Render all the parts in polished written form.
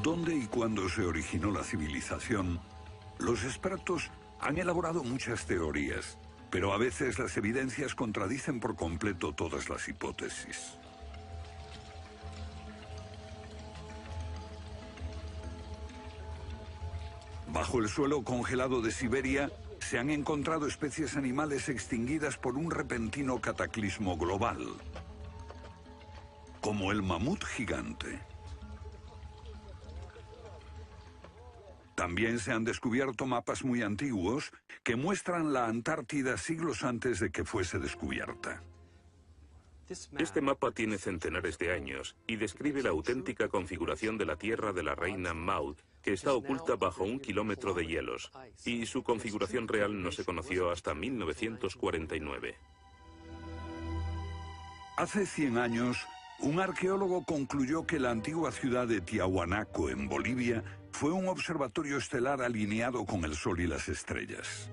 ¿Dónde y cuándo se originó la civilización? Los expertos han elaborado muchas teorías, pero a veces las evidencias contradicen por completo todas las hipótesis. Bajo el suelo congelado de Siberia se han encontrado especies animales extinguidas por un repentino cataclismo global, como el mamut gigante. También se han descubierto mapas muy antiguos que muestran la Antártida siglos antes de que fuese descubierta. Este mapa tiene centenares de años y describe la auténtica configuración de la Tierra de la reina Maud, que está oculta bajo 1 kilómetro de hielos, y su configuración real no se conoció hasta 1949. Hace 100 años, un arqueólogo concluyó que la antigua ciudad de Tiahuanaco, en Bolivia, fue un observatorio estelar alineado con el Sol y las estrellas.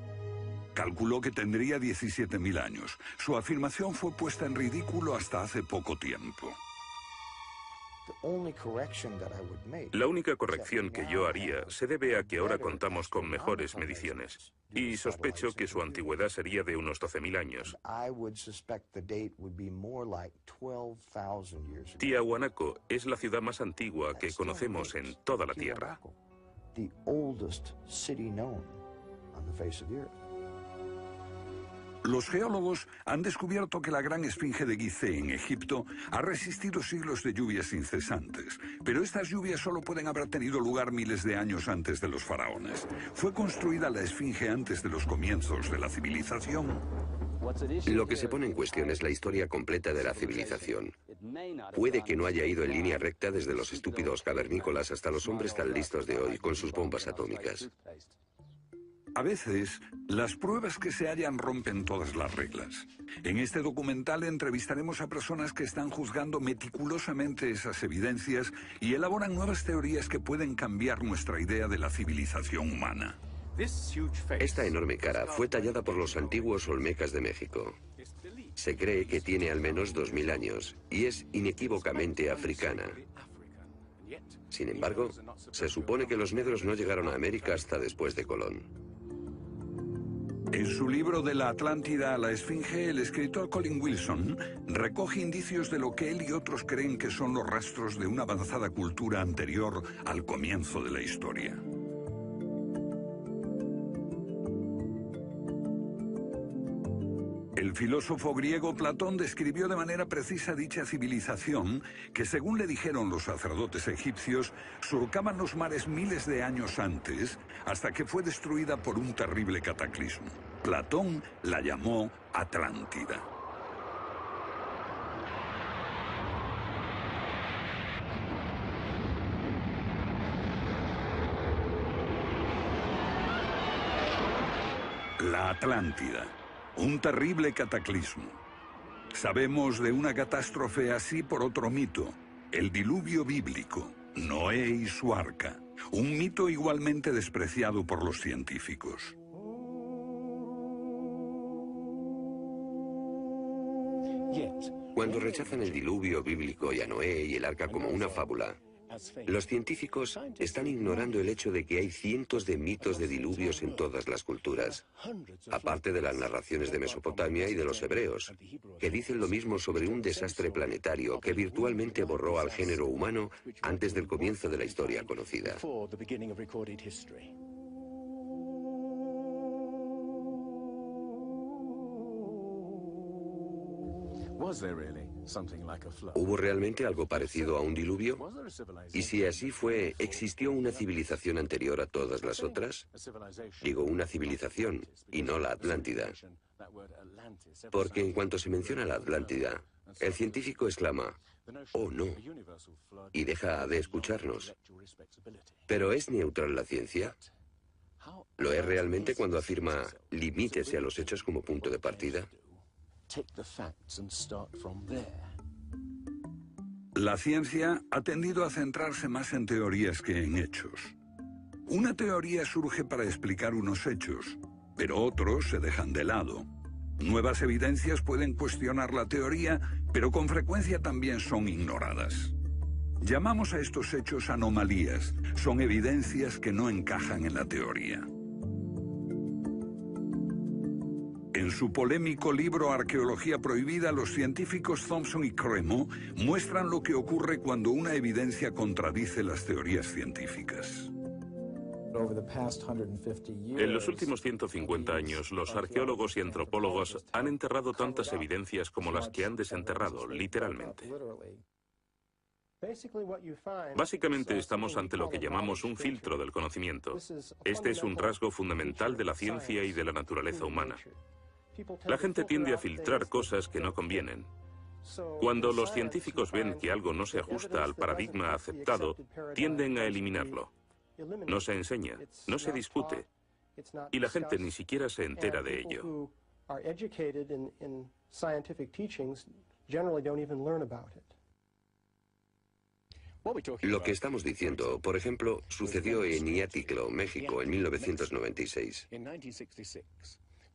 Calculó que tendría 17.000 años. Su afirmación fue puesta en ridículo hasta hace poco tiempo. La única corrección que yo haría se debe a que ahora contamos con mejores mediciones, y sospecho que su antigüedad sería de unos 12.000 años. Tiahuanaco es la ciudad más antigua que conocemos en toda la Tierra. Los geólogos han descubierto que la gran esfinge de Gizeh en Egipto ha resistido siglos de lluvias incesantes, pero estas lluvias solo pueden haber tenido lugar miles de años antes de los faraones. ¿Fue construida la esfinge antes de los comienzos de la civilización? Lo que se pone en cuestión es la historia completa de la civilización. Puede que no haya ido en línea recta desde los estúpidos cavernícolas hasta los hombres tan listos de hoy con sus bombas atómicas. A veces, las pruebas que se hallan rompen todas las reglas. En este documental entrevistaremos a personas que están juzgando meticulosamente esas evidencias y elaboran nuevas teorías que pueden cambiar nuestra idea de la civilización humana. Esta enorme cara fue tallada por los antiguos olmecas de México. Se cree que tiene al menos 2.000 años y es inequívocamente africana. Sin embargo, se supone que los negros no llegaron a América hasta después de Colón. En su libro De la Atlántida a la Esfinge, el escritor Colin Wilson recoge indicios de lo que él y otros creen que son los rastros de una avanzada cultura anterior al comienzo de la historia. El filósofo griego Platón describió de manera precisa dicha civilización que, según le dijeron los sacerdotes egipcios, surcaban los mares miles de años antes, hasta que fue destruida por un terrible cataclismo. Platón la llamó Atlántida. La Atlántida. Un terrible cataclismo. Sabemos de una catástrofe así por otro mito, el diluvio bíblico, Noé y su arca, un mito igualmente despreciado por los científicos. Cuando rechazan el diluvio bíblico y a Noé y el arca como una fábula, los científicos están ignorando el hecho de que hay cientos de mitos de diluvios en todas las culturas, aparte de las narraciones de Mesopotamia y de los hebreos, que dicen lo mismo sobre un desastre planetario que virtualmente borró al género humano antes del comienzo de la historia conocida. ¿Hubo realmente algo parecido a un diluvio? Y si así fue, ¿existió una civilización anterior a todas las otras? Digo una civilización, y no la Atlántida. Porque en cuanto se menciona la Atlántida, el científico exclama, «Oh, no», y deja de escucharnos. ¿Pero es neutral la ciencia? ¿Lo es realmente cuando afirma «limítese a los hechos como punto de partida»? La ciencia ha tendido a centrarse más en teorías que en hechos. Una teoría surge para explicar unos hechos, pero otros se dejan de lado. Nuevas evidencias pueden cuestionar la teoría, pero con frecuencia también son ignoradas. Llamamos a estos hechos anomalías. Son evidencias que no encajan en la teoría. En su polémico libro Arqueología Prohibida, los científicos Thompson y Cremo muestran lo que ocurre cuando una evidencia contradice las teorías científicas. En los últimos 150 años, los arqueólogos y antropólogos han enterrado tantas evidencias como las que han desenterrado, literalmente. Básicamente estamos ante lo que llamamos un filtro del conocimiento. Este es un rasgo fundamental de la ciencia y de la naturaleza humana. La gente tiende a filtrar cosas que no convienen. Cuando los científicos ven que algo no se ajusta al paradigma aceptado, tienden a eliminarlo. No se enseña, no se discute, y la gente ni siquiera se entera de ello. Lo que estamos diciendo, por ejemplo, sucedió en Iatliclo, México, en 1996.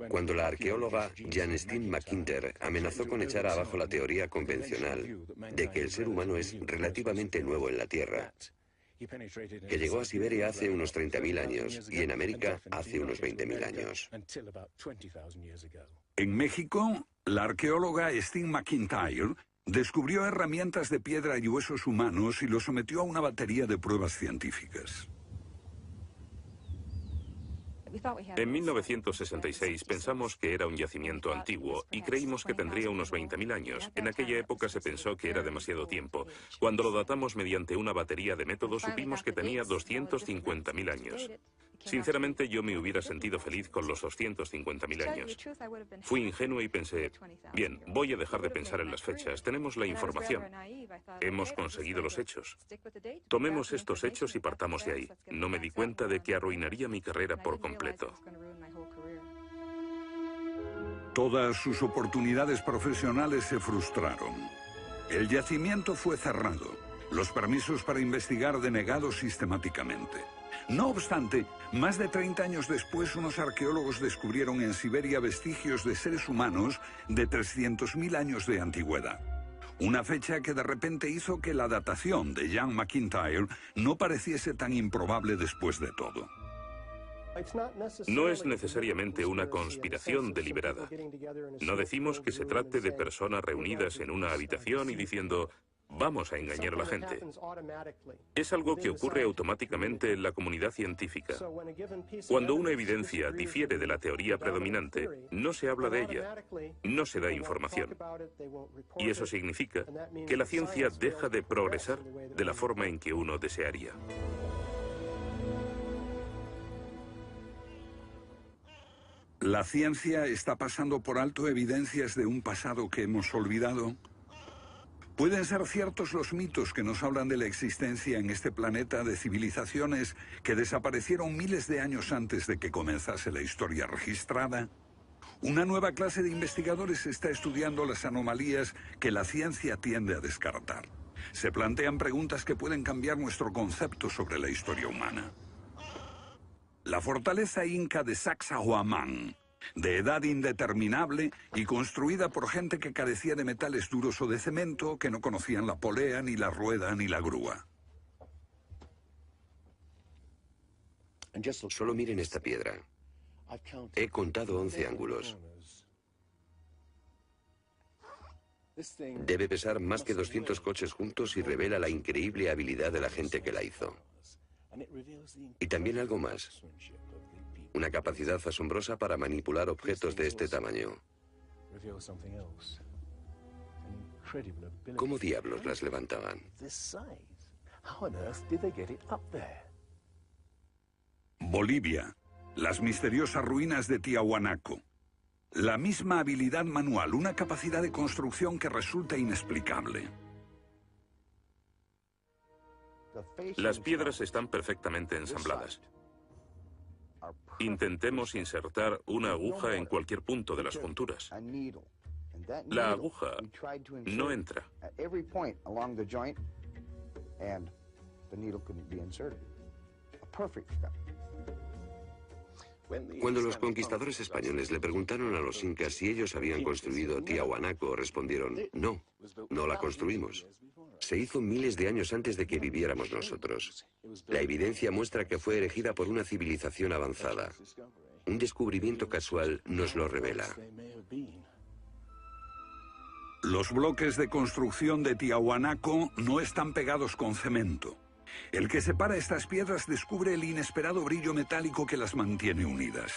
Cuando la arqueóloga Janestine McIntyre amenazó con echar abajo la teoría convencional de que el ser humano es relativamente nuevo en la Tierra, que llegó a Siberia hace unos 30.000 años y en América hace unos 20.000 años. En México, la arqueóloga Stine McIntyre descubrió herramientas de piedra y huesos humanos y los sometió a una batería de pruebas científicas. En 1966 pensamos que era un yacimiento antiguo y creímos que tendría unos 20.000 años. En aquella época se pensó que era demasiado tiempo. Cuando lo datamos mediante una batería de métodos supimos que tenía 250.000 años. Sinceramente yo me hubiera sentido feliz con los 250.000 años. Fui ingenuo y pensé, bien, voy a dejar de pensar en las fechas. Tenemos la información. Hemos conseguido los hechos. Tomemos estos hechos y partamos de ahí. No me di cuenta de que arruinaría mi carrera por completo. Todas sus oportunidades profesionales se frustraron. El yacimiento fue cerrado. Los permisos para investigar denegados sistemáticamente. No obstante, más de 30 años después, unos arqueólogos descubrieron en Siberia vestigios de seres humanos de 300.000 años de antigüedad. Una fecha que de repente hizo que la datación de Jan McIntyre no pareciese tan improbable después de todo. No es necesariamente una conspiración deliberada. No decimos que se trate de personas reunidas en una habitación y diciendo, vamos a engañar a la gente. Es algo que ocurre automáticamente en la comunidad científica. Cuando una evidencia difiere de la teoría predominante, no se habla de ella, no se da información. Y eso significa que la ciencia deja de progresar de la forma en que uno desearía. ¿La ciencia está pasando por alto evidencias de un pasado que hemos olvidado? ¿Pueden ser ciertos los mitos que nos hablan de la existencia en este planeta de civilizaciones que desaparecieron miles de años antes de que comenzase la historia registrada? Una nueva clase de investigadores está estudiando las anomalías que la ciencia tiende a descartar. Se plantean preguntas que pueden cambiar nuestro concepto sobre la historia humana. La fortaleza inca de Sacsayhuamán, de edad indeterminable y construida por gente que carecía de metales duros o de cemento, que no conocían la polea, ni la rueda, ni la grúa. Solo miren esta piedra. He contado 11 ángulos. Debe pesar más que 200 coches juntos y revela la increíble habilidad de la gente que la hizo. Y también algo más. Una capacidad asombrosa para manipular objetos de este tamaño. ¿Cómo diablos las levantaban? Bolivia. Las misteriosas ruinas de Tiahuanaco. La misma habilidad manual, una capacidad de construcción que resulta inexplicable. Las piedras están perfectamente ensambladas. Intentemos insertar una aguja en cualquier punto de las junturas. La aguja no entra. Cuando los conquistadores españoles le preguntaron a los incas si ellos habían construido Tiahuanaco, respondieron, no, no la construimos. Se hizo miles de años antes de que viviéramos nosotros. La evidencia muestra que fue erigida por una civilización avanzada. Un descubrimiento casual nos lo revela. Los bloques de construcción de Tiahuanaco no están pegados con cemento. El que separa estas piedras descubre el inesperado brillo metálico que las mantiene unidas.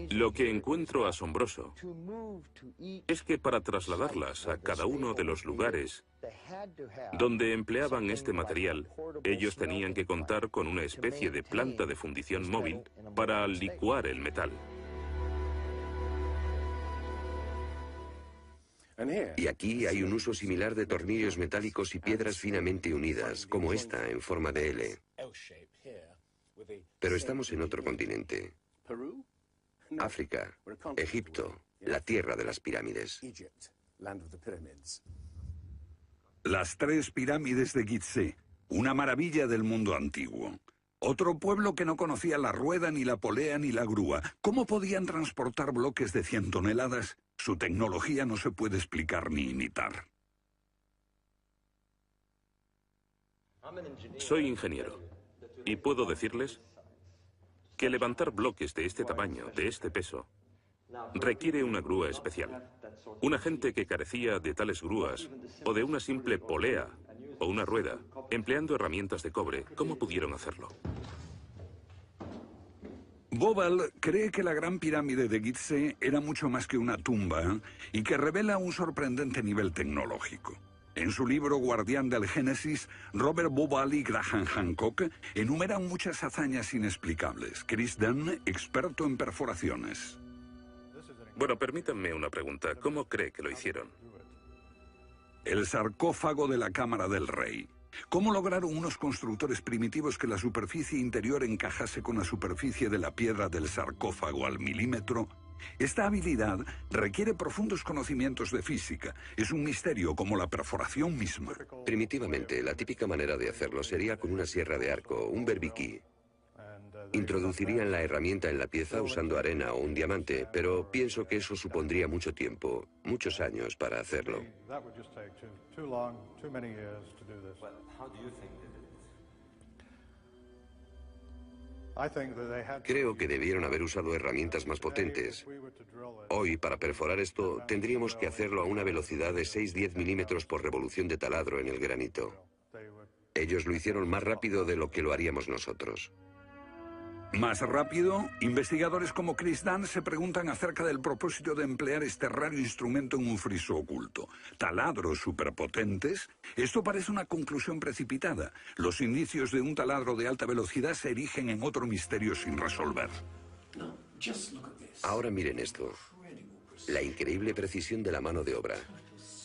Lo que encuentro asombroso es que para trasladarlas a cada uno de los lugares donde empleaban este material, ellos tenían que contar con una especie de planta de fundición móvil para licuar el metal. Y aquí hay un uso similar de tornillos metálicos y piedras finamente unidas, como esta en forma de L. Pero estamos en otro continente. África, Egipto, la tierra de las pirámides. Las 3 pirámides de Gizeh, una maravilla del mundo antiguo. Otro pueblo que no conocía la rueda, ni la polea, ni la grúa. ¿Cómo podían transportar bloques de 100 toneladas? Su tecnología no se puede explicar ni imitar. Soy ingeniero y puedo decirles que levantar bloques de este tamaño, de este peso, requiere una grúa especial. Una gente que carecía de tales grúas o de una simple polea o una rueda, empleando herramientas de cobre, ¿cómo pudieron hacerlo? Bobal cree que la Gran Pirámide de Gizeh era mucho más que una tumba y que revela un sorprendente nivel tecnológico. En su libro Guardián del Génesis, Robert Bobal y Graham Hancock enumeran muchas hazañas inexplicables. Chris Dunn, experto en perforaciones. Bueno, permítanme una pregunta. ¿Cómo cree que lo hicieron? El sarcófago de la Cámara del Rey. ¿Cómo lograron unos constructores primitivos que la superficie interior encajase con la superficie de la piedra del sarcófago al milímetro? Esta habilidad requiere profundos conocimientos de física. Es un misterio como la perforación misma. Primitivamente, la típica manera de hacerlo sería con una sierra de arco, un berbiquí. Introducirían la herramienta en la pieza usando arena o un diamante, pero pienso que eso supondría mucho tiempo, muchos años para hacerlo. Creo que debieron haber usado herramientas más potentes. Hoy, para perforar esto, tendríamos que hacerlo a una velocidad de 6-10 milímetros por revolución de taladro en el granito. Ellos lo hicieron más rápido de lo que lo haríamos nosotros. Más rápido, investigadores como Chris Dunn se preguntan acerca del propósito de emplear este raro instrumento en un friso oculto. ¿Taladros superpotentes? Esto parece una conclusión precipitada. Los indicios de un taladro de alta velocidad se erigen en otro misterio sin resolver. Ahora miren esto. La increíble precisión de la mano de obra.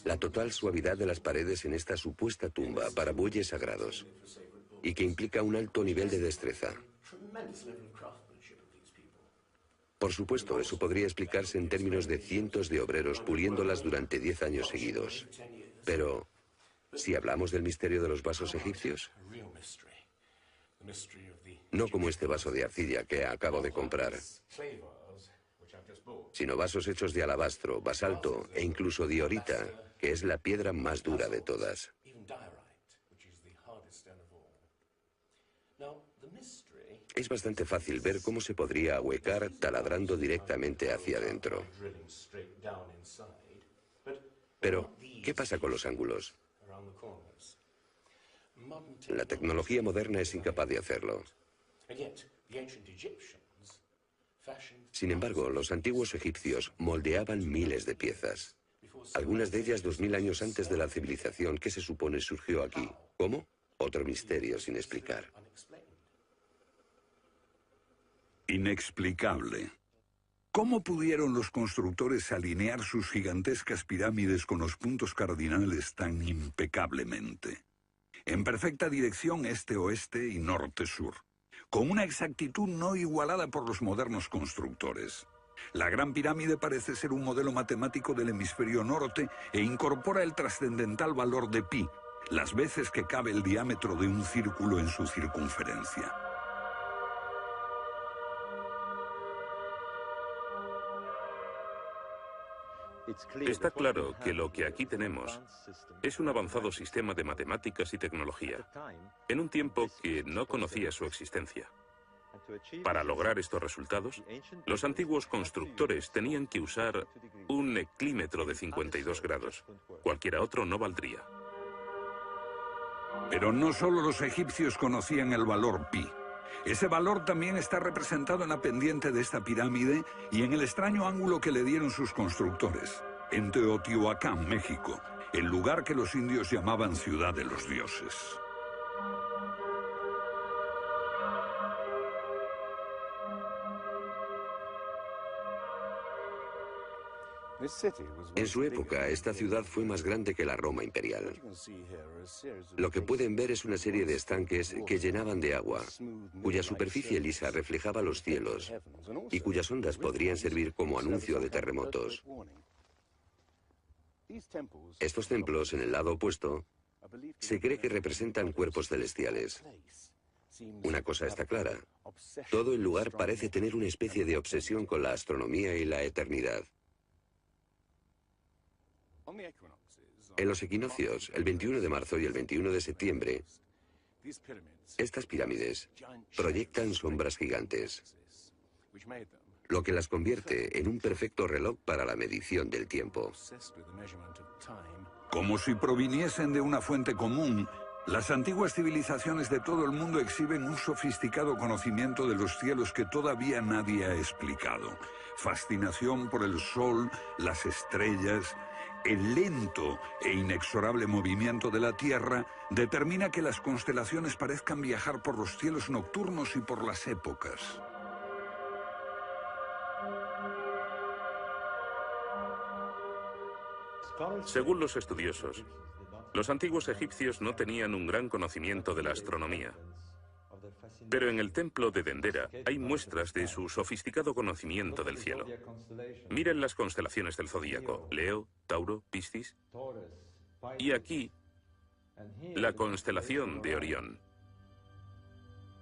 La total suavidad de las paredes en esta supuesta tumba para bueyes sagrados. Y que implica un alto nivel de destreza. Por supuesto, eso podría explicarse en términos de cientos de obreros puliéndolas durante 10 años seguidos. Pero, ¿si hablamos del misterio de los vasos egipcios? No como este vaso de arcilla que acabo de comprar, sino vasos hechos de alabastro, basalto e incluso diorita, que es la piedra más dura de todas. Es bastante fácil ver cómo se podría ahuecar taladrando directamente hacia adentro. Pero, ¿qué pasa con los ángulos? La tecnología moderna es incapaz de hacerlo. Sin embargo, los antiguos egipcios moldeaban miles de piezas. Algunas de ellas 2000 años antes de la civilización que se supone surgió aquí. ¿Cómo? Otro misterio sin explicar. Inexplicable. ¿Cómo pudieron los constructores alinear sus gigantescas pirámides con los puntos cardinales tan impecablemente? En perfecta dirección este-oeste y norte-sur, con una exactitud no igualada por los modernos constructores. La Gran Pirámide parece ser un modelo matemático del hemisferio norte e incorpora el trascendental valor de pi, las veces que cabe el diámetro de un círculo en su circunferencia. Está claro que lo que aquí tenemos es un avanzado sistema de matemáticas y tecnología, en un tiempo que no conocía su existencia. Para lograr estos resultados, los antiguos constructores tenían que usar un eclímetro de 52 grados. Cualquiera otro no valdría. Pero no solo los egipcios conocían el valor pi. Ese valor también está representado en la pendiente de esta pirámide y en el extraño ángulo que le dieron sus constructores, en Teotihuacán, México, el lugar que los indios llamaban Ciudad de los Dioses. En su época, esta ciudad fue más grande que la Roma imperial. Lo que pueden ver es una serie de estanques que llenaban de agua, cuya superficie lisa reflejaba los cielos y cuyas ondas podrían servir como anuncio de terremotos. Estos templos, en el lado opuesto, se cree que representan cuerpos celestiales. Una cosa está clara: todo el lugar parece tener una especie de obsesión con la astronomía y la eternidad. En los equinoccios, el 21 de marzo y el 21 de septiembre, estas pirámides proyectan sombras gigantes, lo que las convierte en un perfecto reloj para la medición del tiempo. Como si proviniesen de una fuente común, las antiguas civilizaciones de todo el mundo exhiben un sofisticado conocimiento de los cielos que todavía nadie ha explicado. Fascinación por el sol, las estrellas. El lento e inexorable movimiento de la Tierra determina que las constelaciones parezcan viajar por los cielos nocturnos y por las épocas. Según los estudiosos, los antiguos egipcios no tenían un gran conocimiento de la astronomía. Pero en el templo de Dendera hay muestras de su sofisticado conocimiento del cielo. Miren las constelaciones del zodíaco: Leo, Tauro, Piscis. Y aquí, la constelación de Orión.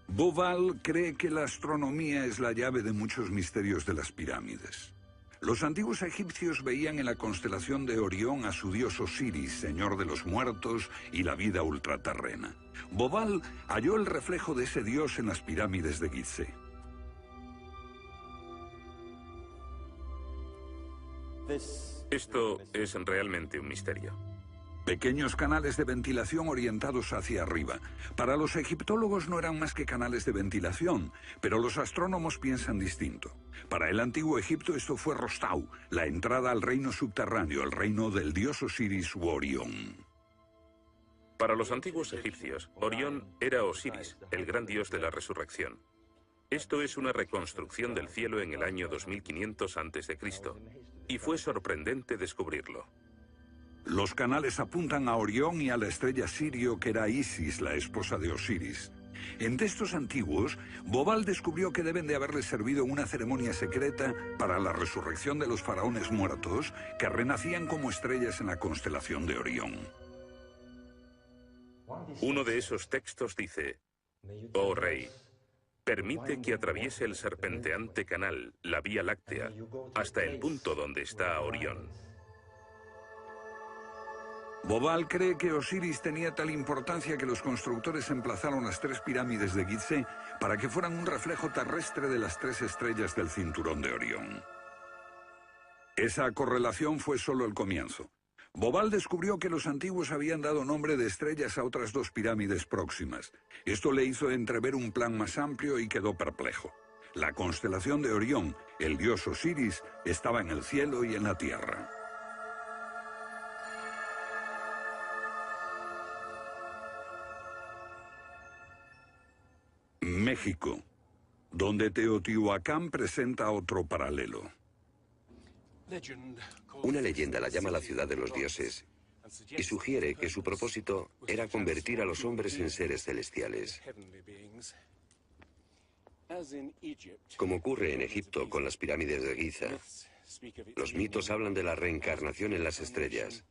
Bauval cree que la astronomía es la llave de muchos misterios de las pirámides. Los antiguos egipcios veían en la constelación de Orión a su dios Osiris, señor de los muertos y la vida ultraterrena. Bauval halló el reflejo de ese dios en las pirámides de Gizeh. Esto es realmente un misterio. Pequeños canales de ventilación orientados hacia arriba. Para los egiptólogos no eran más que canales de ventilación, pero los astrónomos piensan distinto. Para el antiguo Egipto esto fue Rostau, la entrada al reino subterráneo, el reino del dios Osiris u Orión. Para los antiguos egipcios, Orión era Osiris, el gran dios de la resurrección. Esto es una reconstrucción del cielo en el año 2500 a.C., y fue sorprendente descubrirlo. Los canales apuntan a Orión y a la estrella Sirio, que era Isis, la esposa de Osiris. En textos antiguos, Bauval descubrió que deben de haberle servido una ceremonia secreta para la resurrección de los faraones muertos, que renacían como estrellas en la constelación de Orión. Uno de esos textos dice: «Oh rey, permite que atraviese el serpenteante canal, la Vía Láctea, hasta el punto donde está Orión». Bauval cree que Osiris tenía tal importancia que los constructores emplazaron las 3 pirámides de Gizeh para que fueran un reflejo terrestre de las 3 estrellas del cinturón de Orión. Esa correlación fue solo el comienzo. Bauval descubrió que los antiguos habían dado nombre de estrellas a otras 2 pirámides próximas. Esto le hizo entrever un plan más amplio y quedó perplejo. La constelación de Orión, el dios Osiris, estaba en el cielo y en la tierra. México, donde Teotihuacán presenta otro paralelo. Una leyenda la llama la ciudad de los dioses y sugiere que su propósito era convertir a los hombres en seres celestiales. Como ocurre en Egipto con las pirámides de Giza, los mitos hablan de la reencarnación en las estrellas.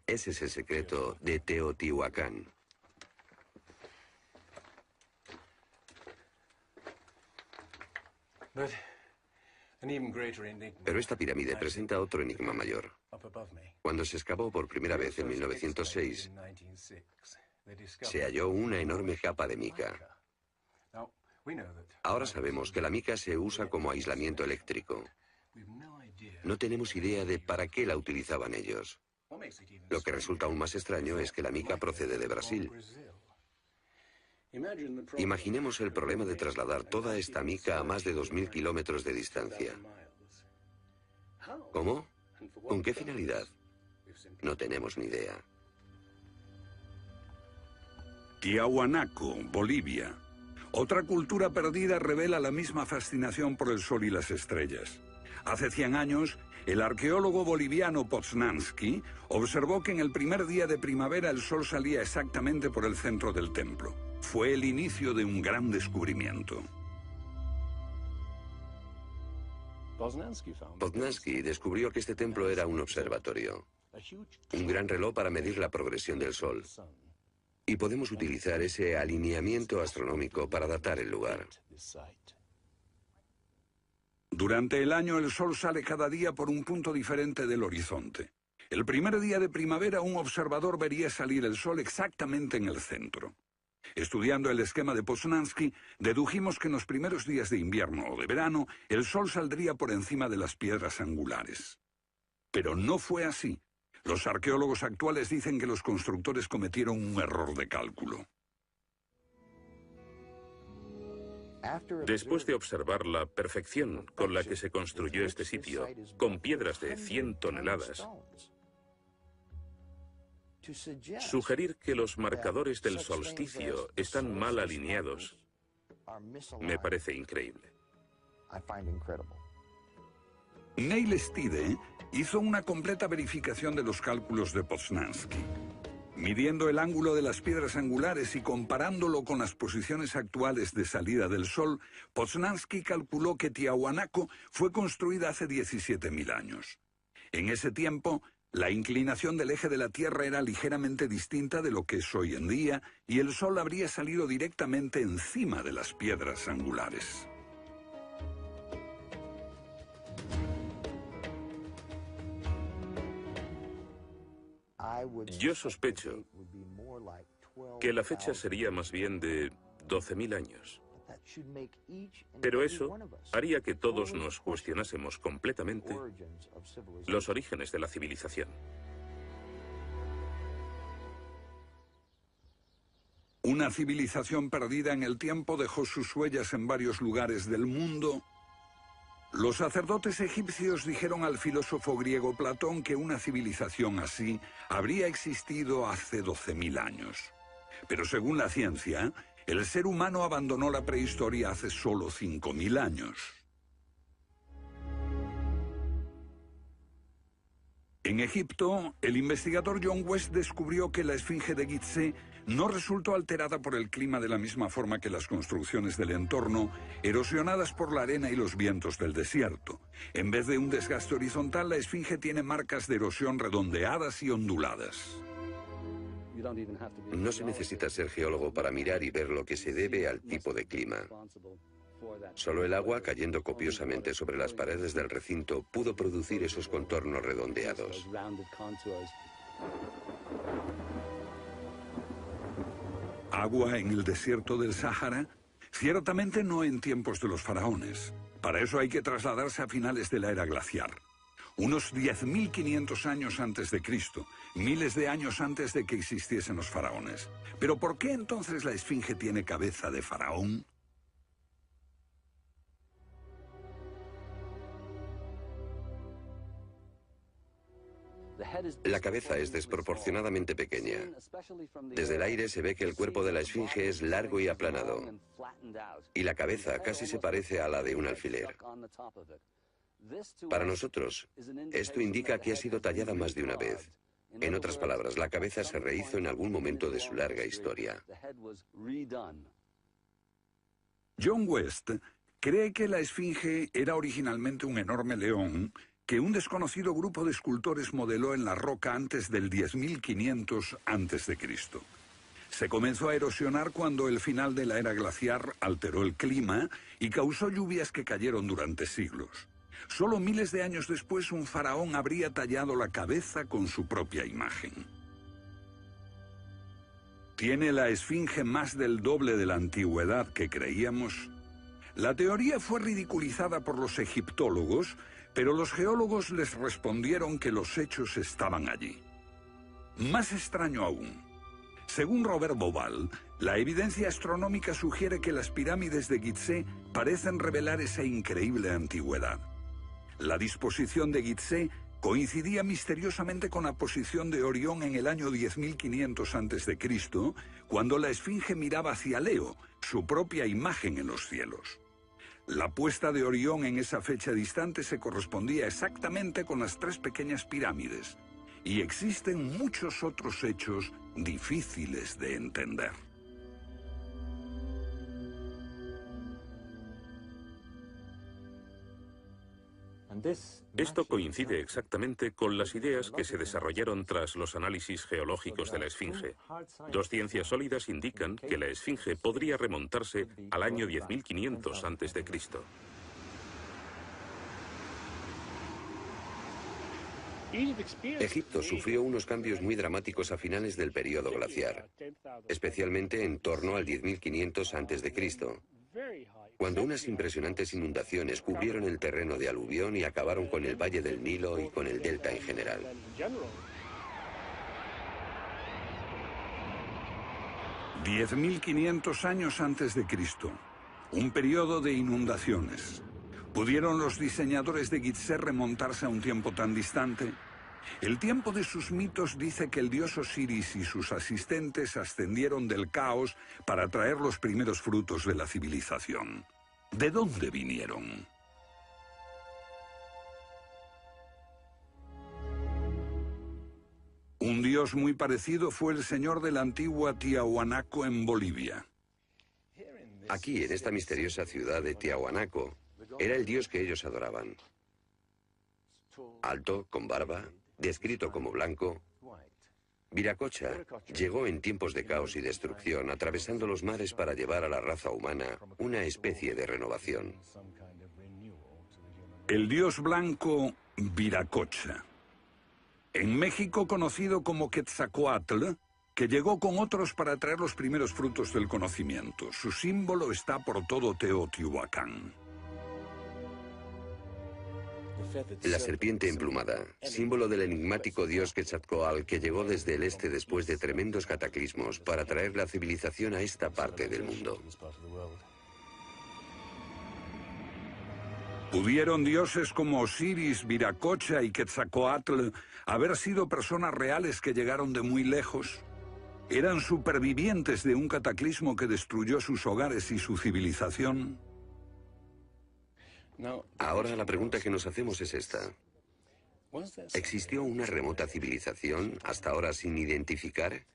Ese es el secreto de Teotihuacán. Pero esta pirámide presenta otro enigma mayor. Cuando se excavó por primera vez en 1906, se halló una enorme capa de mica. Ahora sabemos que la mica se usa como aislamiento eléctrico. No tenemos idea de para qué la utilizaban ellos. Lo que resulta aún más extraño es que la mica procede de Brasil. Imaginemos el problema de trasladar toda esta mica a más de 2.000 kilómetros de distancia. ¿Cómo? ¿Con qué finalidad? No tenemos ni idea. Tiahuanaco, Bolivia. Otra cultura perdida revela la misma fascinación por el sol y las estrellas. Hace 100 años, el arqueólogo boliviano Poznański observó que en el primer día de primavera el sol salía exactamente por el centro del templo. Fue el inicio de un gran descubrimiento. Poznański descubrió que este templo era un observatorio, un gran reloj para medir la progresión del sol. Y podemos utilizar ese alineamiento astronómico para datar el lugar. Durante el año el sol sale cada día por un punto diferente del horizonte. El primer día de primavera un observador vería salir el sol exactamente en el centro. Estudiando el esquema de Poznański, dedujimos que en los primeros días de invierno o de verano el sol saldría por encima de las piedras angulares. Pero no fue así. Los arqueólogos actuales dicen que los constructores cometieron un error de cálculo. Después de observar la perfección con la que se construyó este sitio, con piedras de 100 toneladas, sugerir que los marcadores del solsticio están mal alineados me parece increíble. Neil Stide hizo una completa verificación de los cálculos de Poznański. Midiendo el ángulo de las piedras angulares y comparándolo con las posiciones actuales de salida del sol, Poznański calculó que Tiahuanaco fue construida hace 17.000 años. En ese tiempo, la inclinación del eje de la Tierra era ligeramente distinta de lo que es hoy en día y el sol habría salido directamente encima de las piedras angulares. Yo sospecho que la fecha sería más bien de 12.000 años. Pero eso haría que todos nos cuestionásemos completamente los orígenes de la civilización. Una civilización perdida en el tiempo dejó sus huellas en varios lugares del mundo. Los sacerdotes egipcios dijeron al filósofo griego Platón que una civilización así habría existido hace 12.000 años. Pero según la ciencia, el ser humano abandonó la prehistoria hace solo 5.000 años. En Egipto, el investigador John West descubrió que la esfinge de Gizeh no resultó alterada por el clima de la misma forma que las construcciones del entorno, erosionadas por la arena y los vientos del desierto. En vez de un desgaste horizontal, la esfinge tiene marcas de erosión redondeadas y onduladas. No se necesita ser geólogo para mirar y ver lo que se debe al tipo de clima. Solo el agua cayendo copiosamente sobre las paredes del recinto pudo producir esos contornos redondeados. ¿Agua en el desierto del Sáhara? Ciertamente no en tiempos de los faraones. Para eso hay que trasladarse a finales de la era glaciar. Unos 10.500 años antes de Cristo, miles de años antes de que existiesen los faraones. ¿Pero por qué entonces la esfinge tiene cabeza de faraón? La cabeza es desproporcionadamente pequeña. Desde el aire se ve que el cuerpo de la esfinge es largo y aplanado, y la cabeza casi se parece a la de un alfiler. Para nosotros, esto indica que ha sido tallada más de una vez. En otras palabras, la cabeza se rehizo en algún momento de su larga historia. John West cree que la esfinge era originalmente un enorme león que un desconocido grupo de escultores modeló en la roca antes del 10.500 a.C. Se comenzó a erosionar cuando el final de la era glaciar alteró el clima y causó lluvias que cayeron durante siglos. Solo miles de años después, un faraón habría tallado la cabeza con su propia imagen. ¿Tiene la esfinge más del doble de la antigüedad que creíamos? La teoría fue ridiculizada por los egiptólogos, pero los geólogos les respondieron que los hechos estaban allí. Más extraño aún. Según Robert Bauval, la evidencia astronómica sugiere que las pirámides de Gizeh parecen revelar esa increíble antigüedad. La disposición de Gizeh coincidía misteriosamente con la posición de Orión en el año 10.500 a.C., cuando la esfinge miraba hacia Leo, su propia imagen en los cielos. La puesta de Orión en esa fecha distante se correspondía exactamente con las 3 pequeñas pirámides, y existen muchos otros hechos difíciles de entender. Esto coincide exactamente con las ideas que se desarrollaron tras los análisis geológicos de la esfinge. 2 ciencias sólidas indican que la esfinge podría remontarse al año 10.500 a.C. Egipto sufrió unos cambios muy dramáticos a finales del período glaciar, especialmente en torno al 10.500 a.C., cuando unas impresionantes inundaciones cubrieron el terreno de aluvión y acabaron con el valle del Nilo y con el delta en general. «10.500 años antes de Cristo, un periodo de inundaciones. ¿Pudieron los diseñadores de Gizeh remontarse a un tiempo tan distante? El tiempo de sus mitos dice que el dios Osiris y sus asistentes ascendieron del caos para traer los primeros frutos de la civilización. ¿De dónde vinieron? Un dios muy parecido fue el señor de la antigua Tiahuanaco en Bolivia. Aquí, en esta misteriosa ciudad de Tiahuanaco, era el dios que ellos adoraban. Alto, con barba, descrito como blanco, Viracocha llegó en tiempos de caos y destrucción, atravesando los mares para llevar a la raza humana una especie de renovación. El dios blanco Viracocha. En México conocido como Quetzalcóatl, que llegó con otros para traer los primeros frutos del conocimiento. Su símbolo está por todo Teotihuacán. La serpiente emplumada, símbolo del enigmático dios Quetzalcóatl que llegó desde el este después de tremendos cataclismos para traer la civilización a esta parte del mundo. ¿Pudieron dioses como Osiris, Viracocha y Quetzalcóatl haber sido personas reales que llegaron de muy lejos? ¿Eran supervivientes de un cataclismo que destruyó sus hogares y su civilización? Ahora la pregunta que nos hacemos es esta. ¿Existió una remota civilización, hasta ahora sin identificar,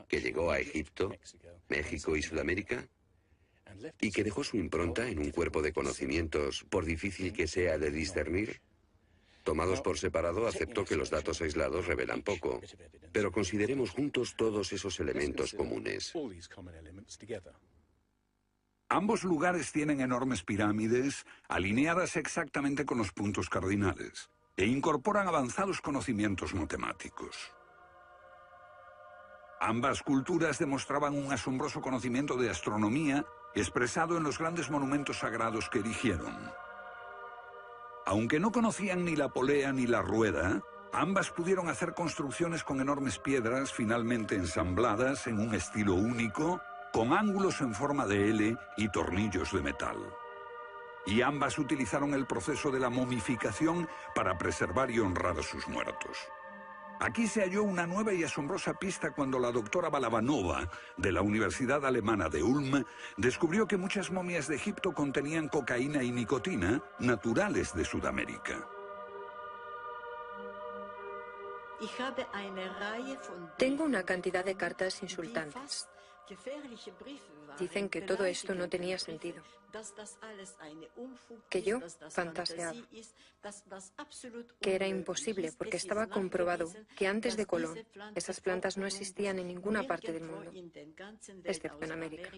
que llegó a Egipto, México y Sudamérica? ¿Y que dejó su impronta en un cuerpo de conocimientos, por difícil que sea de discernir? Tomados por separado, acepto que los datos aislados revelan poco, pero consideremos juntos todos esos elementos comunes. Ambos lugares tienen enormes pirámides, alineadas exactamente con los puntos cardinales, e incorporan avanzados conocimientos matemáticos. Ambas culturas demostraban un asombroso conocimiento de astronomía expresado en los grandes monumentos sagrados que erigieron. Aunque no conocían ni la polea ni la rueda, ambas pudieron hacer construcciones con enormes piedras finalmente ensambladas en un estilo único, con ángulos en forma de L y tornillos de metal. Y ambas utilizaron el proceso de la momificación para preservar y honrar a sus muertos. Aquí se halló una nueva y asombrosa pista cuando la doctora Balabanova, de la Universidad Alemana de Ulm, descubrió que muchas momias de Egipto contenían cocaína y nicotina, naturales de Sudamérica. Tengo una cantidad de cartas insultantes. Dicen que todo esto no tenía sentido, que yo fantaseaba, que era imposible porque estaba comprobado que antes de Colón esas plantas no existían en ninguna parte del mundo, excepto en América.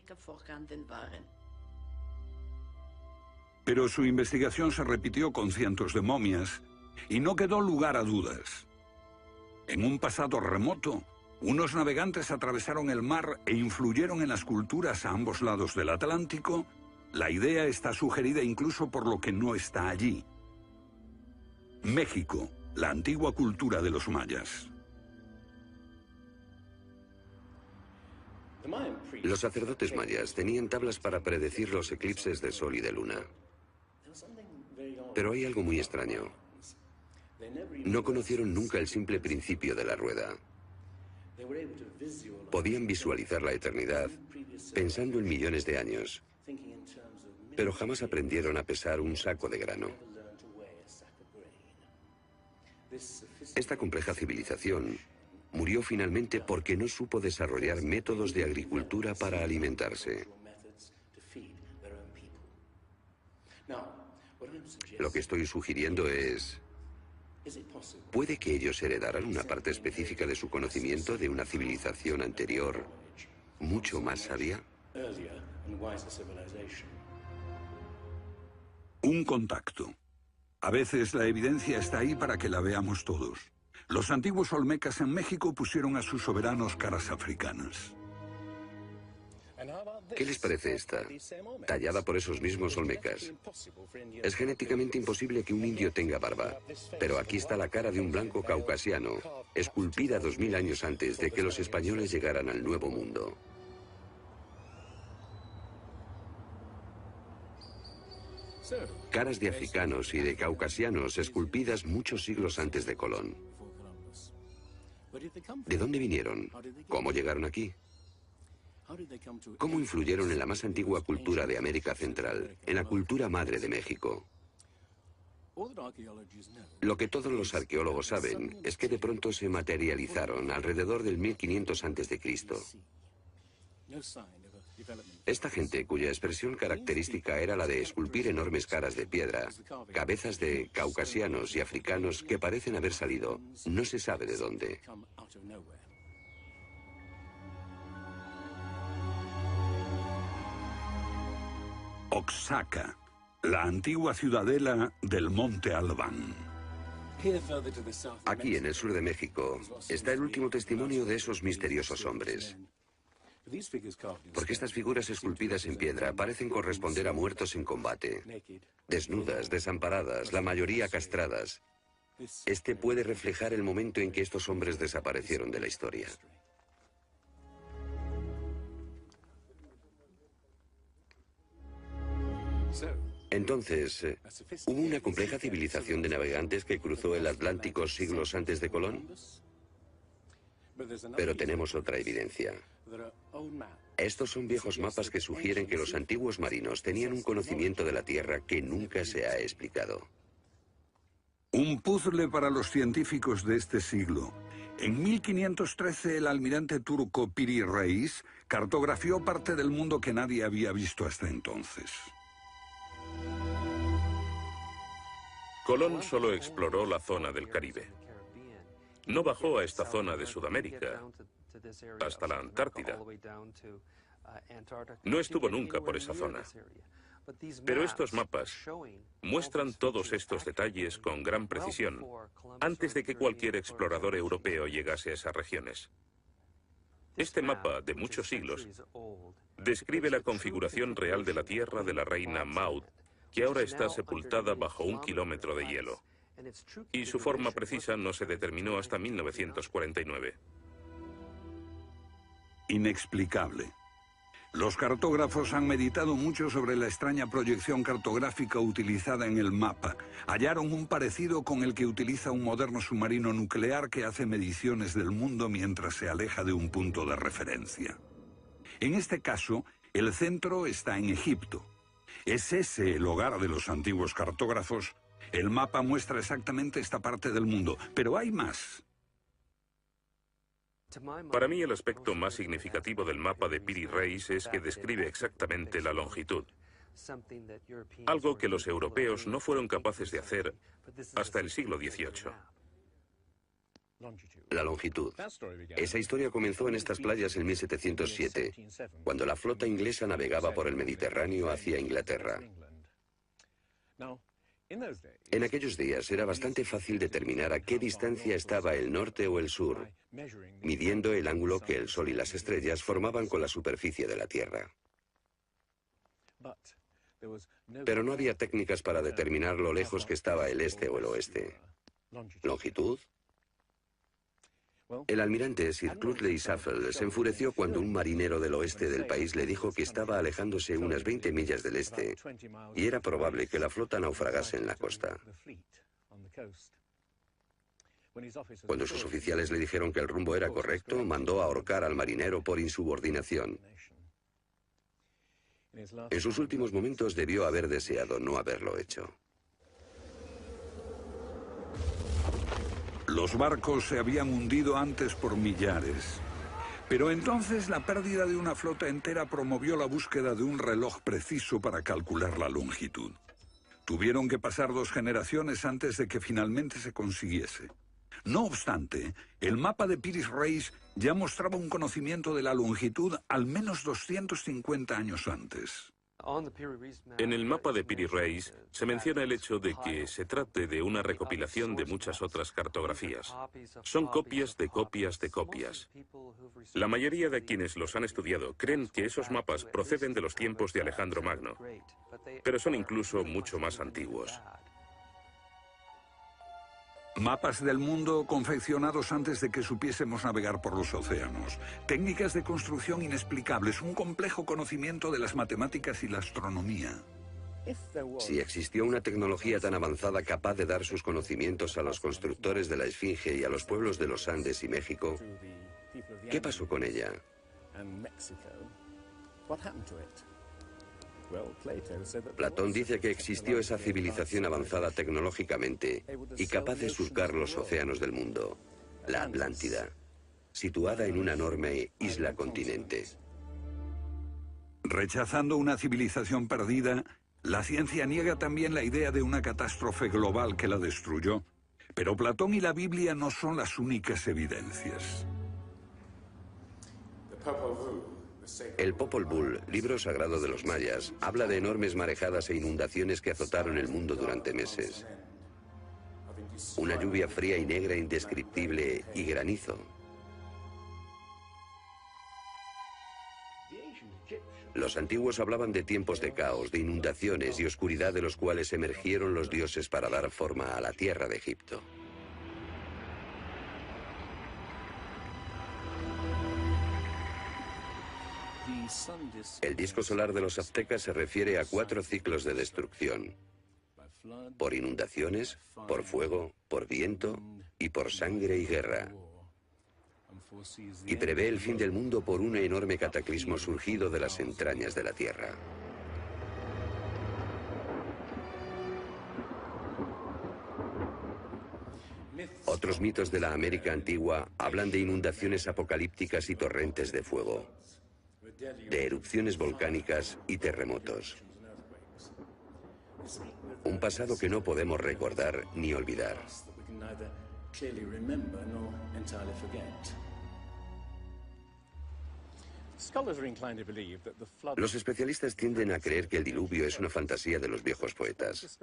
Pero su investigación se repitió con cientos de momias y no quedó lugar a dudas. En un pasado remoto, unos navegantes atravesaron el mar e influyeron en las culturas a ambos lados del Atlántico. La idea está sugerida incluso por lo que no está allí. México, la antigua cultura de los mayas. Los sacerdotes mayas tenían tablas para predecir los eclipses de sol y de luna. Pero hay algo muy extraño. No conocieron nunca el simple principio de la rueda. Podían visualizar la eternidad pensando en millones de años, pero jamás aprendieron a pesar un saco de grano. Esta compleja civilización murió finalmente porque no supo desarrollar métodos de agricultura para alimentarse. Lo que estoy sugiriendo es... ¿puede que ellos heredaran una parte específica de su conocimiento de una civilización anterior, mucho más sabia? Un contacto. A veces la evidencia está ahí para que la veamos todos. Los antiguos olmecas en México pusieron a sus soberanos caras africanas. ¿Qué les parece esta? Tallada por esos mismos olmecas. Es genéticamente imposible que un indio tenga barba, pero aquí está la cara de un blanco caucasiano, esculpida 2000 años antes de que los españoles llegaran al Nuevo Mundo. Caras de africanos y de caucasianos esculpidas muchos siglos antes de Colón. ¿De dónde vinieron? ¿Cómo llegaron aquí? ¿Cómo influyeron en la más antigua cultura de América Central, en la cultura madre de México? Lo que todos los arqueólogos saben es que de pronto se materializaron alrededor del 1500 a.C. Esta gente, cuya expresión característica era la de esculpir enormes caras de piedra, cabezas de caucasianos y africanos que parecen haber salido, no se sabe de dónde. Oaxaca, la antigua ciudadela del Monte Albán. Aquí, en el sur de México, está el último testimonio de esos misteriosos hombres. Porque estas figuras esculpidas en piedra parecen corresponder a muertos en combate, desnudas, desamparadas, la mayoría castradas. Este puede reflejar el momento en que estos hombres desaparecieron de la historia. Entonces, ¿hubo una compleja civilización de navegantes que cruzó el Atlántico siglos antes de Colón? Pero tenemos otra evidencia. Estos son viejos mapas que sugieren que los antiguos marinos tenían un conocimiento de la Tierra que nunca se ha explicado. Un puzzle para los científicos de este siglo. En 1513 el almirante turco Piri Reis cartografió parte del mundo que nadie había visto hasta entonces. Colón solo exploró la zona del Caribe. No bajó a esta zona de Sudamérica, hasta la Antártida. No estuvo nunca por esa zona. Pero estos mapas muestran todos estos detalles con gran precisión, antes de que cualquier explorador europeo llegase a esas regiones. Este mapa, de muchos siglos, describe la configuración real de la tierra de la reina Maud, que ahora está sepultada bajo 1 kilómetro de hielo. Y su forma precisa no se determinó hasta 1949. Inexplicable. Los cartógrafos han meditado mucho sobre la extraña proyección cartográfica utilizada en el mapa. Hallaron un parecido con el que utiliza un moderno submarino nuclear que hace mediciones del mundo mientras se aleja de un punto de referencia. En este caso, el centro está en Egipto. ¿Es ese el hogar de los antiguos cartógrafos? El mapa muestra exactamente esta parte del mundo, pero hay más. Para mí, el aspecto más significativo del mapa de Piri Reis es que describe exactamente la longitud. Algo que los europeos no fueron capaces de hacer hasta el siglo XVIII. La longitud. Esa historia comenzó en estas playas en 1707, cuando la flota inglesa navegaba por el Mediterráneo hacia Inglaterra. En aquellos días era bastante fácil determinar a qué distancia estaba el norte o el sur, midiendo el ángulo que el Sol y las estrellas formaban con la superficie de la Tierra. Pero no había técnicas para determinar lo lejos que estaba el este o el oeste. ¿Longitud? El almirante Sir Clutley Shuffle se enfureció cuando un marinero del oeste del país le dijo que estaba alejándose unas 20 millas del este y era probable que la flota naufragase en la costa. Cuando sus oficiales le dijeron que el rumbo era correcto, mandó ahorcar al marinero por insubordinación. En sus últimos momentos debió haber deseado no haberlo hecho. Los barcos se habían hundido antes por millares. Pero entonces la pérdida de una flota entera promovió la búsqueda de un reloj preciso para calcular la longitud. Tuvieron que pasar 2 generaciones antes de que finalmente se consiguiese. No obstante, el mapa de Peary's ya mostraba un conocimiento de la longitud al menos 250 años antes. En el mapa de Peary's se menciona el hecho de que se trate de una recopilación de muchas otras cartografías. Son copias de copias de copias. La mayoría de quienes los han estudiado creen que esos mapas proceden de los tiempos de Alejandro Magno, pero son incluso mucho más antiguos. Mapas del mundo confeccionados antes de que supiésemos navegar por los océanos. Técnicas de construcción inexplicables, un complejo conocimiento de las matemáticas y la astronomía. Si existió una tecnología tan avanzada capaz de dar sus conocimientos a los constructores de la Esfinge y a los pueblos de los Andes y México, ¿qué pasó con ella? Platón dice que existió esa civilización avanzada tecnológicamente y capaz de surcar los océanos del mundo, la Atlántida, situada en una enorme isla-continente. Rechazando una civilización perdida, la ciencia niega también la idea de una catástrofe global que la destruyó, pero Platón y la Biblia no son las únicas evidencias. El Popol Vuh, libro sagrado de los mayas, habla de enormes marejadas e inundaciones que azotaron el mundo durante meses. Una lluvia fría y negra indescriptible y granizo. Los antiguos hablaban de tiempos de caos, de inundaciones y oscuridad de los cuales emergieron los dioses para dar forma a la tierra de Egipto. El disco solar de los aztecas se refiere a 4 ciclos de destrucción: por inundaciones, por fuego, por viento y por sangre y guerra. Y prevé el fin del mundo por un enorme cataclismo surgido de las entrañas de la tierra. Otros mitos de la América antigua hablan de inundaciones apocalípticas y torrentes de fuego, de erupciones volcánicas y terremotos. Un pasado que no podemos recordar ni olvidar. Los especialistas tienden a creer que el diluvio es una fantasía de los viejos poetas.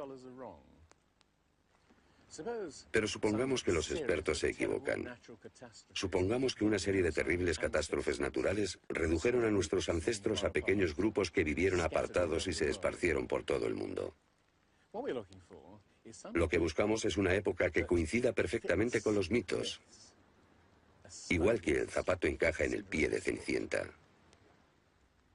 Pero supongamos que los expertos se equivocan. Supongamos que una serie de terribles catástrofes naturales redujeron a nuestros ancestros a pequeños grupos que vivieron apartados y se esparcieron por todo el mundo. Lo que buscamos es una época que coincida perfectamente con los mitos, igual que el zapato encaja en el pie de Cenicienta.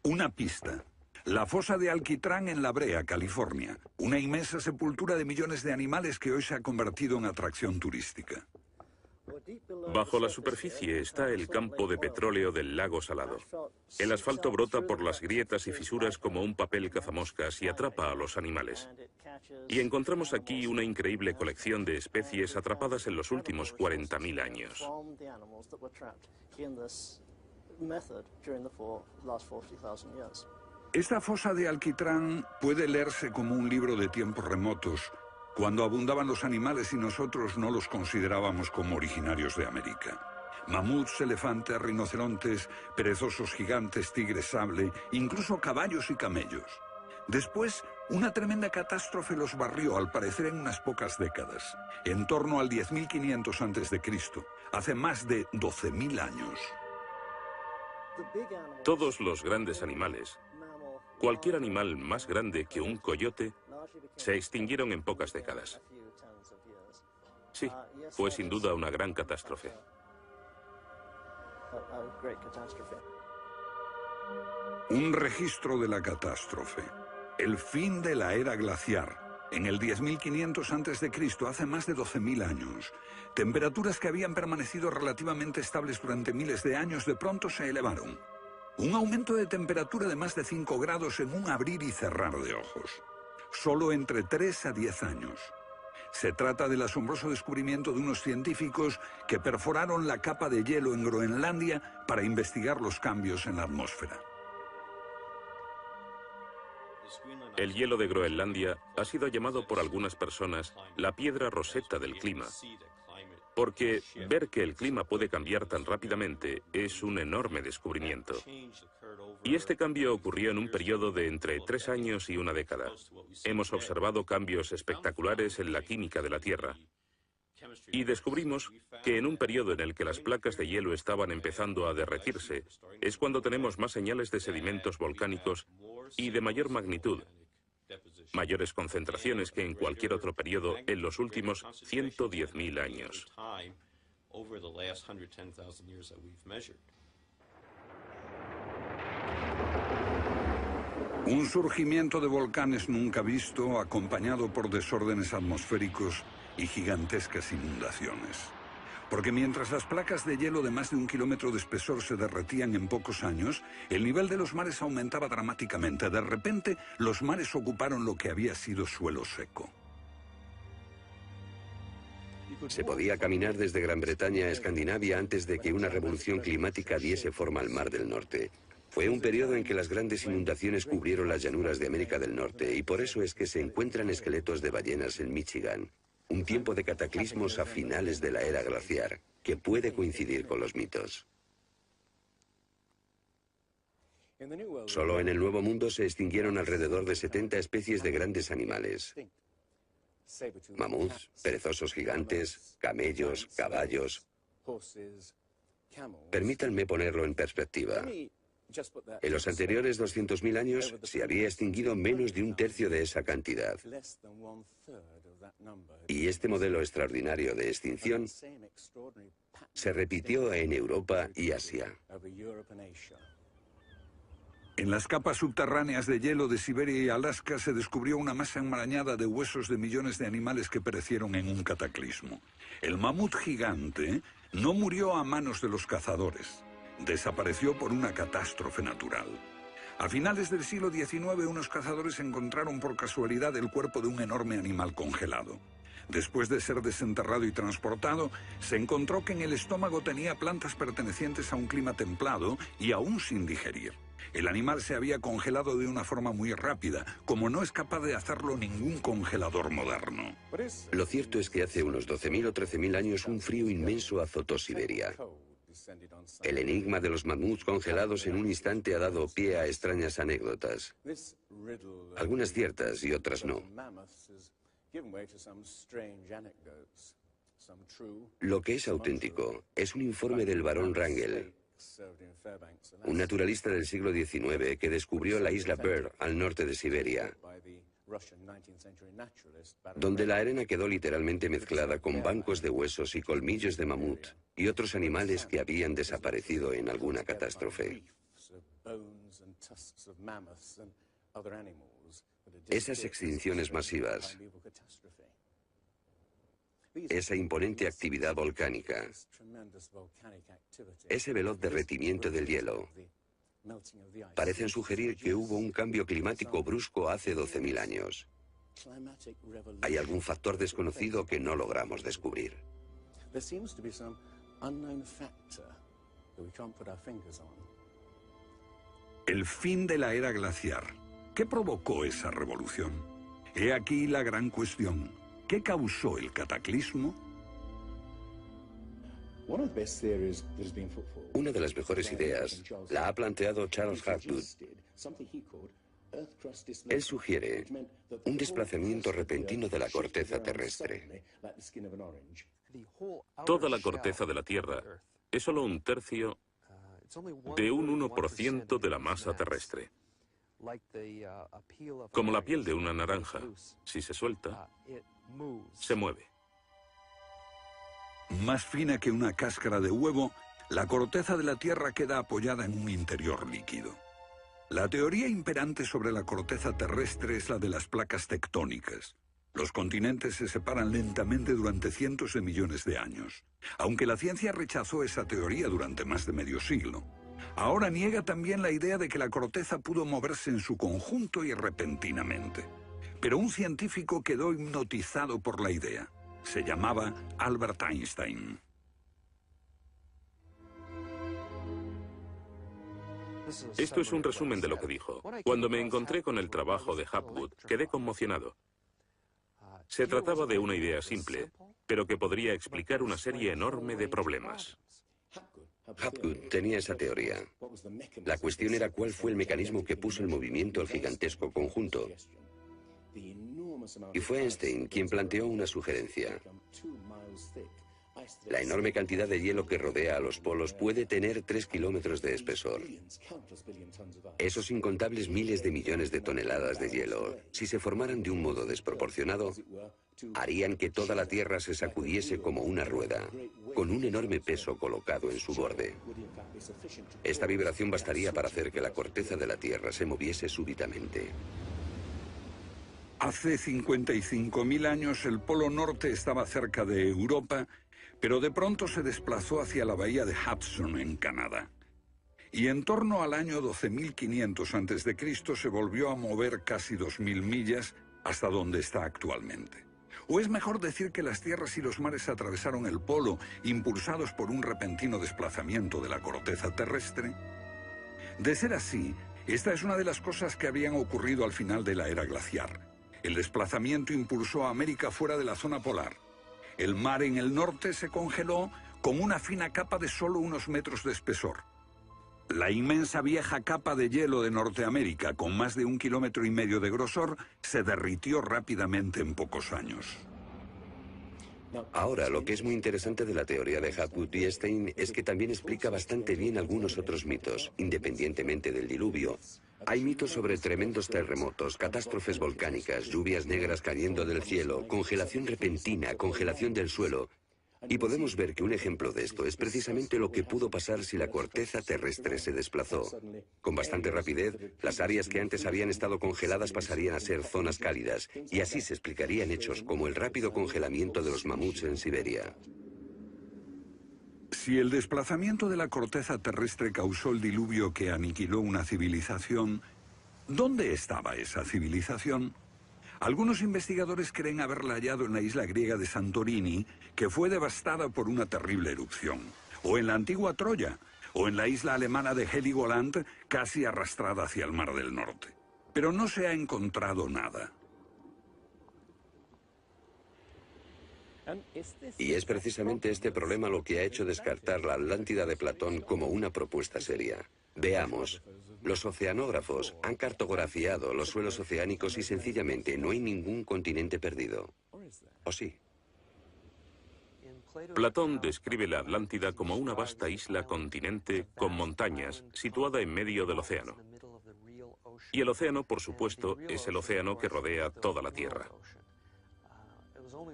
Una pista. La fosa de Alquitrán en La Brea, California. Una inmensa sepultura de millones de animales que hoy se ha convertido en atracción turística. Bajo la superficie está el campo de petróleo del lago Salado. El asfalto brota por las grietas y fisuras como un papel cazamoscas y atrapa a los animales. Y encontramos aquí una increíble colección de especies atrapadas en los últimos 40.000 años. Esta fosa de Alquitrán puede leerse como un libro de tiempos remotos, cuando abundaban los animales y nosotros no los considerábamos como originarios de América. Mamuts, elefantes, rinocerontes, perezosos gigantes, tigres sable, incluso caballos y camellos. Después Una tremenda catástrofe los barrió, al parecer, en unas pocas décadas, en torno al 10.500 a.C., hace más de 12.000 años. Todos los grandes animales, cualquier animal más grande que un coyote, se extinguieron en pocas décadas. Sí, fue sin duda una gran catástrofe. Un registro de la catástrofe. El fin de la era glaciar. En el 10.500 a.C., hace más de 12.000 años. Temperaturas que habían permanecido relativamente estables durante miles de años de pronto se elevaron. Un aumento de temperatura de más de 5 grados en un abrir y cerrar de ojos. Solo entre 3 a 10 años. Se trata del asombroso descubrimiento de unos científicos que perforaron la capa de hielo en Groenlandia para investigar los cambios en la atmósfera. El hielo de Groenlandia ha sido llamado por algunas personas la piedra roseta del clima, porque ver que el clima puede cambiar tan rápidamente es un enorme descubrimiento. Y este cambio ocurrió en un periodo de entre 3 años y una década. Hemos observado cambios espectaculares en la química de la Tierra. Y descubrimos que en un periodo en el que las placas de hielo estaban empezando a derretirse, es cuando tenemos más señales de sedimentos volcánicos y de mayor magnitud, mayores concentraciones que en cualquier otro periodo en los últimos 110.000 años. Un surgimiento de volcanes nunca visto, acompañado por desórdenes atmosféricos y gigantescas inundaciones. Porque mientras las placas de hielo de más de 1 kilómetro de espesor se derretían en pocos años, el nivel de los mares aumentaba dramáticamente. De repente, los mares ocuparon lo que había sido suelo seco. Se podía caminar desde Gran Bretaña a Escandinavia antes de que una revolución climática diese forma al Mar del Norte. Fue un periodo en que las grandes inundaciones cubrieron las llanuras de América del Norte y por eso es que se encuentran esqueletos de ballenas en Michigan. Un tiempo de cataclismos a finales de la era glaciar, que puede coincidir con los mitos. Solo en el Nuevo Mundo se extinguieron alrededor de 70 especies de grandes animales. Mamuts, perezosos gigantes, camellos, caballos. Permítanme ponerlo en perspectiva. En los anteriores 200.000 años se había extinguido menos de 1/3 de esa cantidad. Y este modelo extraordinario de extinción se repitió en Europa y Asia. En las capas subterráneas de hielo de Siberia y Alaska se descubrió una masa enmarañada de huesos de millones de animales que perecieron en un cataclismo. El mamut gigante no murió a manos de los cazadores. Desapareció por una catástrofe natural. A finales del siglo XIX, unos cazadores encontraron por casualidad el cuerpo de un enorme animal congelado. Después de ser desenterrado y transportado, se encontró que en el estómago tenía plantas pertenecientes a un clima templado y aún sin digerir. El animal se había congelado de una forma muy rápida, como no es capaz de hacerlo ningún congelador moderno. Lo cierto es que hace unos 12.000 o 13.000 años un frío inmenso azotó Siberia. El enigma de los mamuts congelados en un instante ha dado pie a extrañas anécdotas. Algunas ciertas y otras no. Lo que es auténtico es un informe del barón Wrangel, un naturalista del siglo XIX que descubrió la isla Byrd al norte de Siberia, donde la arena quedó literalmente mezclada con bancos de huesos y colmillos de mamut y otros animales que habían desaparecido en alguna catástrofe. Esas extinciones masivas, esa imponente actividad volcánica, ese veloz derretimiento del hielo, parecen sugerir que hubo un cambio climático brusco hace 12.000 años. Hay algún factor desconocido que no logramos descubrir. El fin de la era glaciar. ¿Qué provocó esa revolución? He aquí la gran cuestión. ¿Qué causó el cataclismo? Una de las mejores ideas la ha planteado Charles Hapgood, Él sugiere un desplazamiento repentino de la corteza terrestre. Toda la corteza de la Tierra es solo un tercio de un 1% de la masa terrestre. Como la piel de una naranja, si se suelta, se mueve. Más fina que una cáscara de huevo, la corteza de la Tierra queda apoyada en un interior líquido. La teoría imperante sobre la corteza terrestre es la de las placas tectónicas. Los continentes se separan lentamente durante cientos de millones de años. Aunque la ciencia rechazó esa teoría durante más de medio siglo, ahora niega también la idea de que la corteza pudo moverse en su conjunto y repentinamente. Pero un científico quedó hipnotizado por la idea. Se llamaba Albert Einstein. Esto es un resumen de lo que dijo. Cuando me encontré con el trabajo de Hapgood, quedé conmocionado. Se trataba de una idea simple, pero que podría explicar una serie enorme de problemas. Hapgood tenía esa teoría. La cuestión era cuál fue el mecanismo que puso en movimiento el gigantesco conjunto. Y fue Einstein quien planteó una sugerencia. La enorme cantidad de hielo que rodea a los polos puede tener 3 kilómetros de espesor. Esos incontables miles de millones de toneladas de hielo, si se formaran de un modo desproporcionado, harían que toda la Tierra se sacudiese como una rueda, con un enorme peso colocado en su borde. Esta vibración bastaría para hacer que la corteza de la Tierra se moviese súbitamente. Hace 55.000 años el Polo Norte estaba cerca de Europa, pero de pronto se desplazó hacia la bahía de Hudson, en Canadá. Y en torno al año 12.500 a.C. se volvió a mover casi 2.000 millas hasta donde está actualmente. O es mejor decir que las tierras y los mares atravesaron el polo, impulsados por un repentino desplazamiento de la corteza terrestre. De ser así, esta es una de las cosas que habían ocurrido al final de la era glaciar. El desplazamiento impulsó a América fuera de la zona polar. El mar en el norte se congeló con una fina capa de solo unos metros de espesor. La inmensa vieja capa de hielo de Norteamérica, con más de 1,5 kilómetros de grosor, se derritió rápidamente en pocos años. Ahora, lo que es muy interesante de la teoría de Hapgood y Einstein es que también explica bastante bien algunos otros mitos, independientemente del diluvio. Hay mitos sobre tremendos terremotos, catástrofes volcánicas, lluvias negras cayendo del cielo, congelación repentina, congelación del suelo. Y podemos ver que un ejemplo de esto es precisamente lo que pudo pasar si la corteza terrestre se desplazó. Con bastante rapidez, las áreas que antes habían estado congeladas pasarían a ser zonas cálidas, y así se explicarían hechos como el rápido congelamiento de los mamuts en Siberia. Si el desplazamiento de la corteza terrestre causó el diluvio que aniquiló una civilización, ¿dónde estaba esa civilización? Algunos investigadores creen haberla hallado en la isla griega de Santorini, que fue devastada por una terrible erupción, o en la antigua Troya, o en la isla alemana de Heligoland, casi arrastrada hacia el Mar del Norte. Pero no se ha encontrado nada. Y es precisamente este problema lo que ha hecho descartar la Atlántida de Platón como una propuesta seria. Veamos. Los oceanógrafos han cartografiado los suelos oceánicos y sencillamente no hay ningún continente perdido. ¿O sí? Platón describe la Atlántida como una vasta isla-continente con montañas situada en medio del océano. Y el océano, por supuesto, es el océano que rodea toda la Tierra.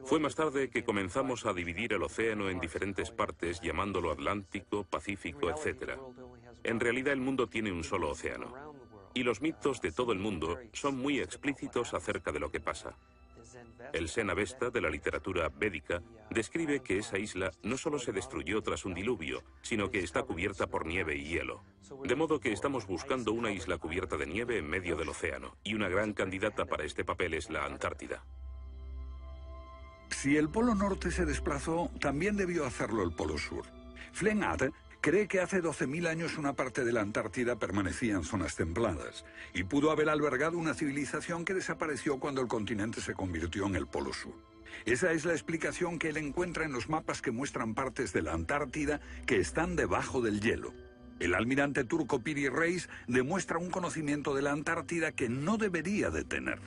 Fue más tarde que comenzamos a dividir el océano en diferentes partes, llamándolo Atlántico, Pacífico, etc. En realidad el mundo tiene un solo océano. Y los mitos de todo el mundo son muy explícitos acerca de lo que pasa. El Zen-Avesta de la literatura védica describe que esa isla no solo se destruyó tras un diluvio, sino que está cubierta por nieve y hielo. De modo que estamos buscando una isla cubierta de nieve en medio del océano, y una gran candidata para este papel es la Antártida. Si el Polo Norte se desplazó, también debió hacerlo el Polo Sur. Flennat cree que hace 12.000 años una parte de la Antártida permanecía en zonas templadas y pudo haber albergado una civilización que desapareció cuando el continente se convirtió en el Polo Sur. Esa es la explicación que él encuentra en los mapas que muestran partes de la Antártida que están debajo del hielo. El almirante turco Piri Reis demuestra un conocimiento de la Antártida que no debería de tener.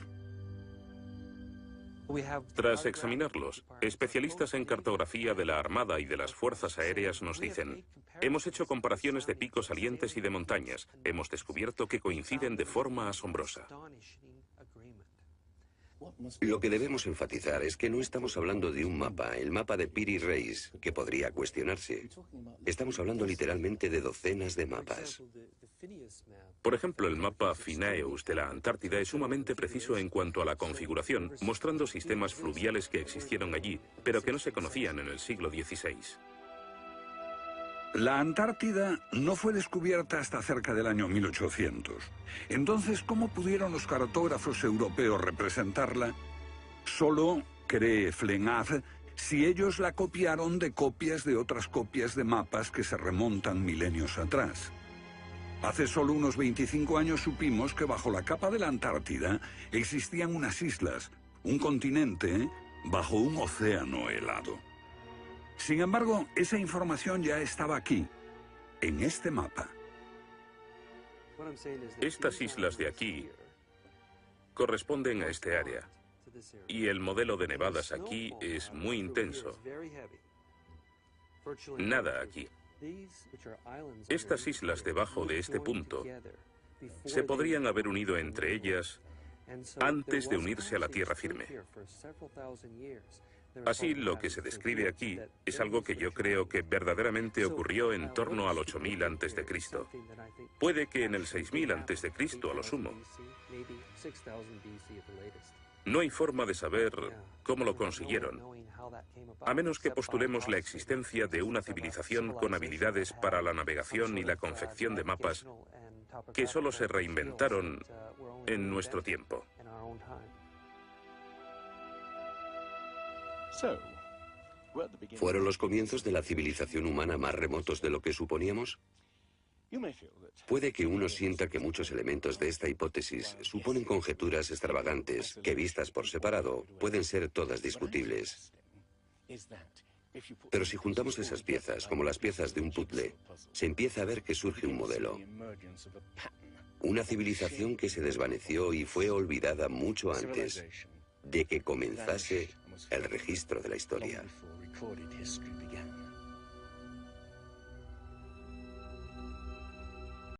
Tras examinarlos, especialistas en cartografía de la Armada y de las Fuerzas Aéreas nos dicen: hemos hecho comparaciones de picos salientes y de montañas. Hemos descubierto que coinciden de forma asombrosa. Lo que debemos enfatizar es que no estamos hablando de un mapa, el mapa de Piri Reis, que podría cuestionarse. Estamos hablando literalmente de docenas de mapas. Por ejemplo, el mapa Phineus de la Antártida es sumamente preciso en cuanto a la configuración, mostrando sistemas fluviales que existieron allí, pero que no se conocían en el siglo XVI. La Antártida no fue descubierta hasta cerca del año 1800. Entonces, ¿cómo pudieron los cartógrafos europeos representarla? Solo, cree Flenaz, si ellos la copiaron de copias de otras copias de mapas que se remontan milenios atrás. Hace solo unos 25 años supimos que bajo la capa de la Antártida existían unas islas, un continente bajo un océano helado. Sin embargo, esa información ya estaba aquí, en este mapa. Estas islas de aquí corresponden a este área, y el modelo de nevadas aquí es muy intenso. Nada aquí. Estas islas debajo de este punto se podrían haber unido entre ellas antes de unirse a la tierra firme. Así, lo que se describe aquí es algo que yo creo que verdaderamente ocurrió en torno al 8000 a.C. Puede que en el 6000 a.C. a lo sumo. No hay forma de saber cómo lo consiguieron, a menos que postulemos la existencia de una civilización con habilidades para la navegación y la confección de mapas que solo se reinventaron en nuestro tiempo. ¿Fueron los comienzos de la civilización humana más remotos de lo que suponíamos? Puede que uno sienta que muchos elementos de esta hipótesis suponen conjeturas extravagantes que, vistas por separado, pueden ser todas discutibles. Pero si juntamos esas piezas, como las piezas de un puzzle, se empieza a ver que surge un modelo. Una civilización que se desvaneció y fue olvidada mucho antes de que comenzase el registro de la historia.